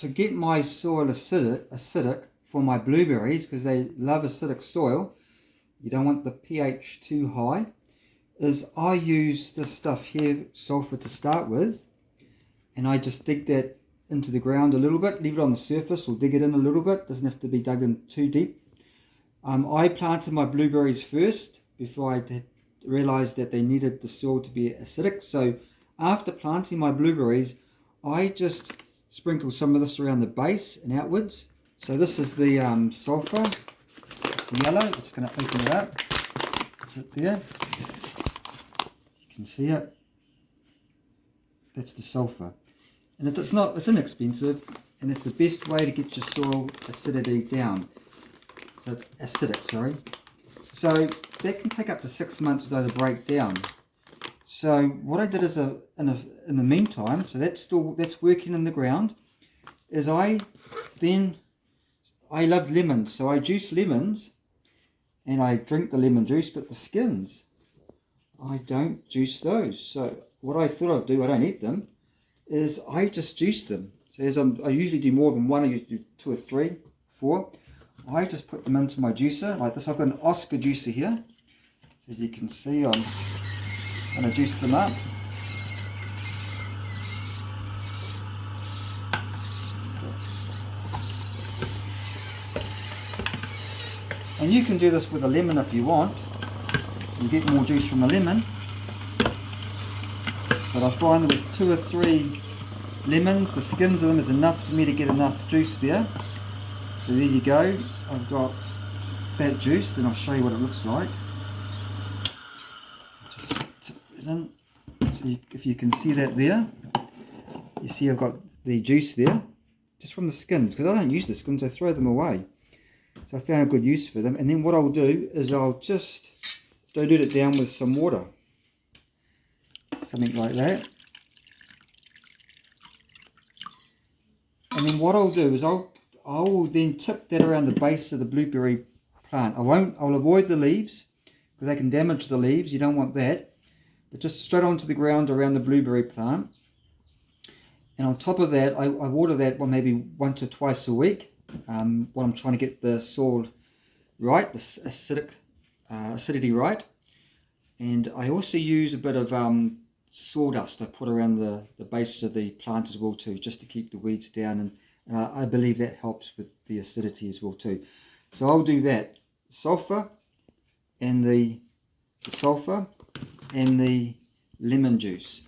to get my soil acidic for my blueberries, because they love acidic soil, you don't want the pH too high, is I use this stuff here, sulfur, to start with, and I just dig that into the ground a little bit, leave it on the surface or dig it in a little bit, doesn't have to be dug in too deep. I planted my blueberries first before I realized that they needed the soil to be acidic. So after planting my blueberries, I just sprinkle some of this around the base and outwards. So this is the sulfur. It's yellow. I'm just going to open it up. It's it there. You can see it. That's the sulfur. And it's inexpensive, and it's the best way to get your soil acidity down. So it's acidic, sorry. So that can take up to 6 months though to break down. So what I did is in the meantime, so that's working in the ground, is I love lemons, so I juice lemons and I drink the lemon juice, but the skins, I don't juice those. So what I thought I'd do, I don't eat them, is I just juice them. So I usually do more than one, I usually do 2 or 3, 4. I just put them into my juicer like this. I've got an Oscar juicer here. So as you can see, I'm going to juice them up. And you can do this with a lemon if you want. You get more juice from the lemon. But I find that with 2 or 3 lemons, the skins of them is enough for me to get enough juice there. So there you go, I've got that juiced, and I'll show you what it looks like. Just tip it in. So if you can see that there, you see I've got the juice there, just from the skins, because I don't use the skins, I throw them away. So I found a good use for them, and then what I'll do is I'll just dilute it down with some water. Something like that. And then what I'll do is I will then tip that around the base of the blueberry plant. I'll avoid the leaves, because they can damage the leaves, you don't want that. But just straight onto the ground around the blueberry plant. And on top of that, I water that maybe once or twice a week, when I'm trying to get the soil right, the acidity right. And I also use a bit of sawdust I put around the base of the plant as well too, just to keep the weeds down, and I believe that helps with the acidity as well too. So I'll do that, sulfur and the lemon juice.